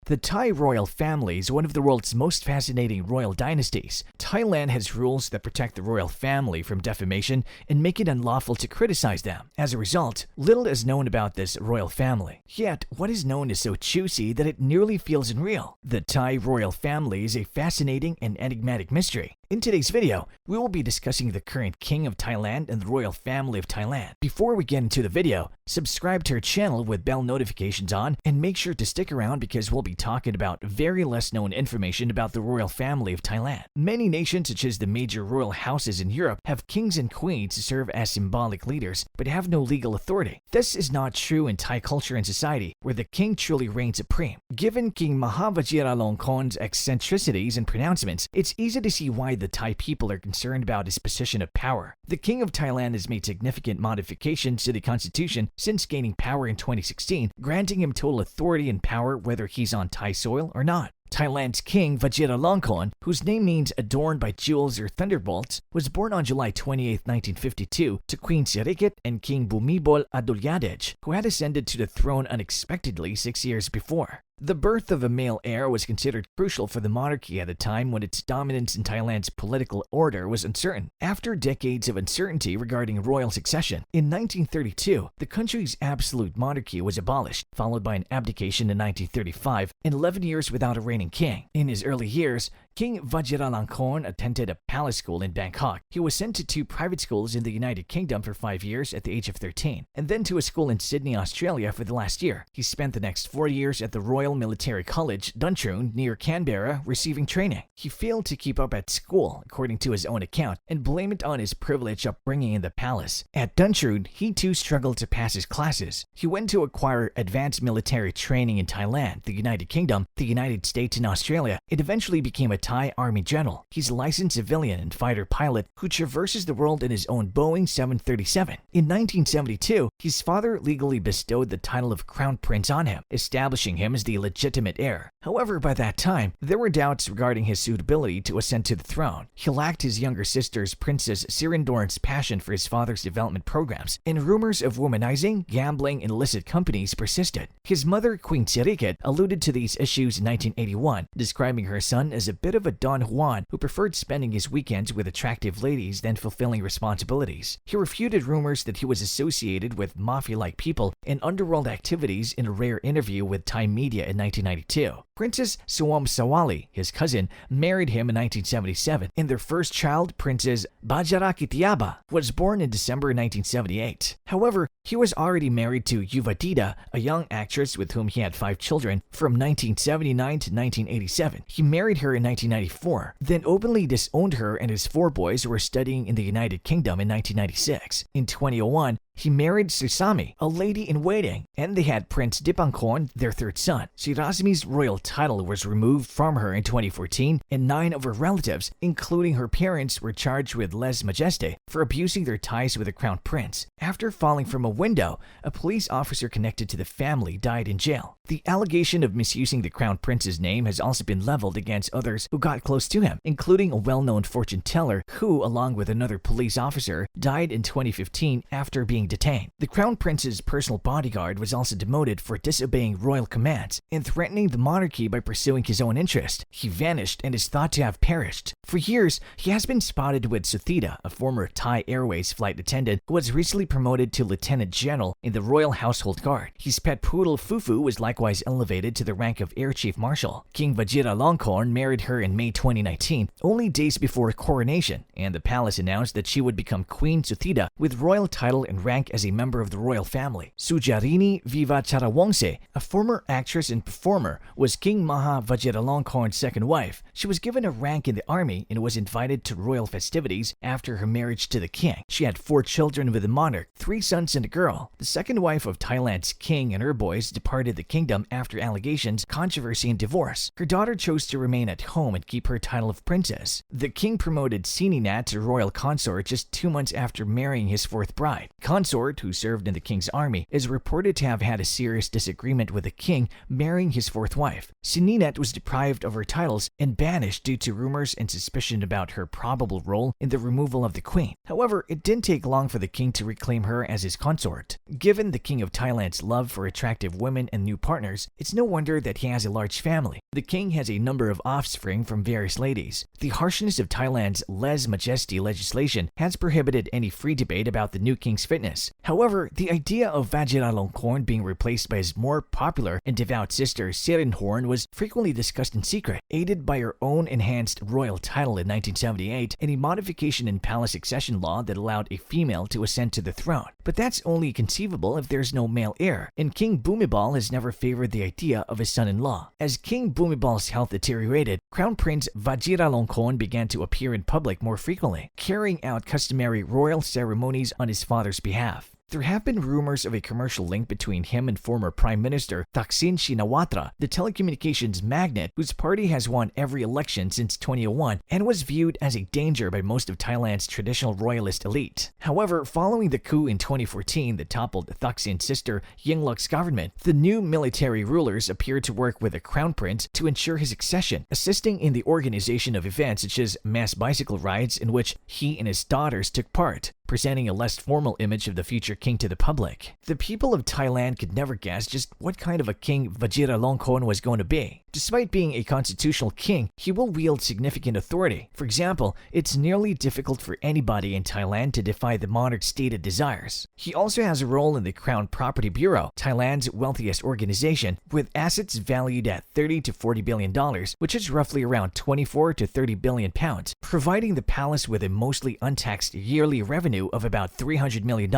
The Thai royal family is one of the world's most fascinating royal dynasties. Thailand has rules that protect the royal family from defamation and make it unlawful to criticize them. As a result, little is known about this royal family. Yet, what is known is so juicy that it nearly feels unreal. The Thai royal family is a fascinating and enigmatic mystery. In today's video, we will be discussing the current King of Thailand and the royal family of Thailand. Before we get into the video, subscribe to our channel with bell notifications on and make sure to stick around because we'll be talking about very less known information about the royal family of Thailand. Many nations such as the major royal houses in Europe have kings and queens to serve as symbolic leaders but have no legal authority. This is not true in Thai culture and society where the king truly reigns supreme. Given King Maha Vajiralongkorn's eccentricities and pronouncements, it's easy to see why the Thai people are concerned about his position of power. The King of Thailand has made significant modifications to the constitution since gaining power in 2016, granting him total authority and power whether he's on Thai soil or not. Thailand's King Vajiralongkorn, whose name means adorned by jewels or thunderbolts, was born on July 28, 1952, to Queen Sirikit and King Bhumibol Adulyadej, who had ascended to the throne unexpectedly 6 years before. The birth of a male heir was considered crucial for the monarchy at a time when its dominance in Thailand's political order was uncertain. After decades of uncertainty regarding royal succession, in 1932, the country's absolute monarchy was abolished, followed by an abdication in 1935 and 11 years without a reigning king. In his early years, King Vajiralongkorn attended a palace school in Bangkok. He was sent to 2 private schools in the United Kingdom for 5 years at the age of 13, and then to a school in Sydney, Australia for the last year. He spent the next 4 years at the Royal Military College, Duntroon, near Canberra, receiving training. He failed to keep up at school, according to his own account, and blamed it on his privileged upbringing in the palace. At Duntroon, he too struggled to pass his classes. He went to acquire advanced military training in Thailand, the United Kingdom, the United States, and Australia. It eventually became a Thai Army general. He's a licensed civilian and fighter pilot who traverses the world in his own Boeing 737. In 1972, his father legally bestowed the title of Crown Prince on him, establishing him as the legitimate heir. However, by that time, there were doubts regarding his suitability to ascend to the throne. He lacked his younger sister's Princess Sirindorn's passion for his father's development programs, and rumors of womanizing, gambling, and illicit companies persisted. His mother, Queen Sirikit, alluded to these issues in 1981, describing her son as a bit of a Don Juan who preferred spending his weekends with attractive ladies than fulfilling responsibilities. He refuted rumors that he was associated with mafia-like people and underworld activities in a rare interview with Thai media in 1992. Princess Suom Sawali, his cousin, married him in 1977, and their first child, Princess Bajarakitiaba, was born in December 1978. However, he was already married to Yuvadita, a young actress with whom he had 5 children, from 1979 to 1987. He married her in 1994, then openly disowned her and his 4 boys who were studying in the United Kingdom in 1996. In 2001, he married Susami, a lady-in-waiting, and they had Prince Dipangkorn, their 3rd son. Sirasmi's royal title was removed from her in 2014, and 9 of her relatives, including her parents, were charged with lèse majesté for abusing their ties with the crown prince. After falling from a window, a police officer connected to the family died in jail. The allegation of misusing the crown prince's name has also been leveled against others who got close to him, including a well-known fortune teller who, along with another police officer, died in 2015 after being detained. The crown prince's personal bodyguard was also demoted for disobeying royal commands and threatening the monarchy by pursuing his own interest. He vanished and is thought to have perished. For years, he has been spotted with Suthida, a former Thai Airways flight attendant who was recently promoted to lieutenant general in the Royal Household Guard. His pet poodle Fufu was likewise elevated to the rank of Air Chief Marshal. King Vajiralongkorn married her in May 2019, only days before coronation, and the palace announced that she would become Queen Suthida with royal title and rank as a member of the royal family. Sujarini Vivacharawongse, a former actress and performer, was King Maha Vajiralongkorn's 2nd wife. She was given a rank in the army and was invited to royal festivities after her marriage to the king. She had 4 children with the monarch, 3 sons and a girl. The 2nd wife of Thailand's king and her boys departed the kingdom after allegations, controversy, and divorce. Her daughter chose to remain at home and keep her title of princess. The king promoted Sininat to royal consort just 2 months after marrying his 4th bride. Consort, who served in the king's army, is reported to have had a serious disagreement with the king marrying his 4th wife. Sininet was deprived of her titles and banished due to rumors and suspicion about her probable role in the removal of the queen. However, it didn't take long for the king to reclaim her as his consort. Given the king of Thailand's love for attractive women and new partners, it's no wonder that he has a large family. The king has a number of offspring from various ladies. The harshness of Thailand's lèse-majesté legislation has prohibited any free debate about the new king's fitness. However, the idea of Vajiralongkorn being replaced by his more popular and devout sister Sirinthorn was frequently discussed in secret, aided by her own enhanced royal title in 1978 and a modification in palace succession law that allowed a female to ascend to the throne. But that's only conceivable if there's no male heir, and King Bhumibol has never favored the idea of his son-in-law. As King Bhumibol's health deteriorated, Crown Prince Vajiralongkorn began to appear in public more frequently, carrying out customary royal ceremonies on his father's behalf. There have been rumors of a commercial link between him and former Prime Minister Thaksin Shinawatra, the telecommunications magnate whose party has won every election since 2001 and was viewed as a danger by most of Thailand's traditional royalist elite. However, following the coup in 2014 that toppled Thaksin's sister Yingluck's government, the new military rulers appeared to work with the crown prince to ensure his succession, assisting in the organization of events such as mass bicycle rides in which he and his daughters took part, presenting a less formal image of the future king to the public. The people of Thailand could never guess just what kind of a king Vajiralongkorn was going to be. Despite being a constitutional king, he will wield significant authority. For example, it's nearly difficult for anybody in Thailand to defy the monarch's stated desires. He also has a role in the Crown Property Bureau, Thailand's wealthiest organization, with assets valued at $30 to $40 billion, which is roughly around 24 to 30 billion pounds, providing the palace with a mostly untaxed yearly revenue of about $300 million.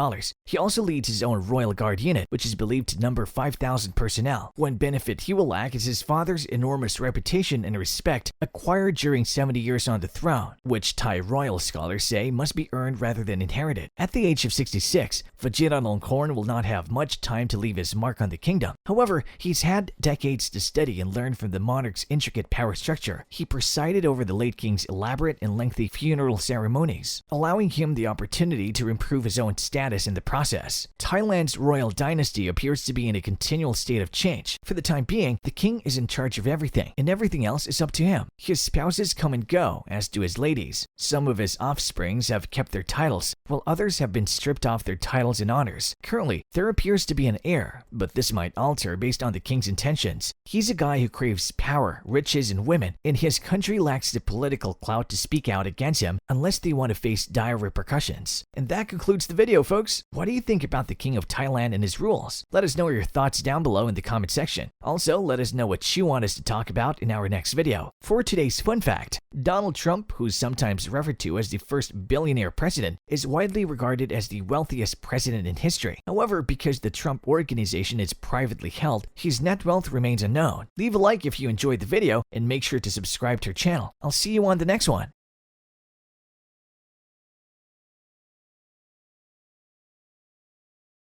He also leads his own Royal Guard unit, which is believed to number 5,000 personnel. One benefit he will lack is his father's enormous reputation and respect acquired during 70 years on the throne, which Thai royal scholars say must be earned rather than inherited. At the age of 66, Vajiralongkorn will not have much time to leave his mark on the kingdom. However, he's had decades to study and learn from the monarch's intricate power structure. He presided over the late king's elaborate and lengthy funeral ceremonies, allowing him the opportunity to improve his own status in the process. Thailand's royal dynasty appears to be in a continual state of change. For the time being, the king is in charge of everything, and everything else is up to him. His spouses come and go, as do his ladies. Some of his offsprings have kept their titles, while others have been stripped off their titles and honors. Currently, there appears to be an heir, but this might alter based on the king's intentions. He's a guy who craves power, riches, and women, and his country lacks the political clout to speak out against him unless they want to face dire repercussions. And that concludes the video, folks. What do you think about the King of Thailand and his rules? Let us know your thoughts down below in the comment section. Also, let us know what you want us to talk about in our next video. For today's fun fact, Donald Trump, who's sometimes referred to as the first billionaire president, is widely regarded as the wealthiest president in history. However, because the Trump Organization is privately held, his net wealth remains unknown. Leave a like if you enjoyed the video and make sure to subscribe to our channel. I'll see you on the next one.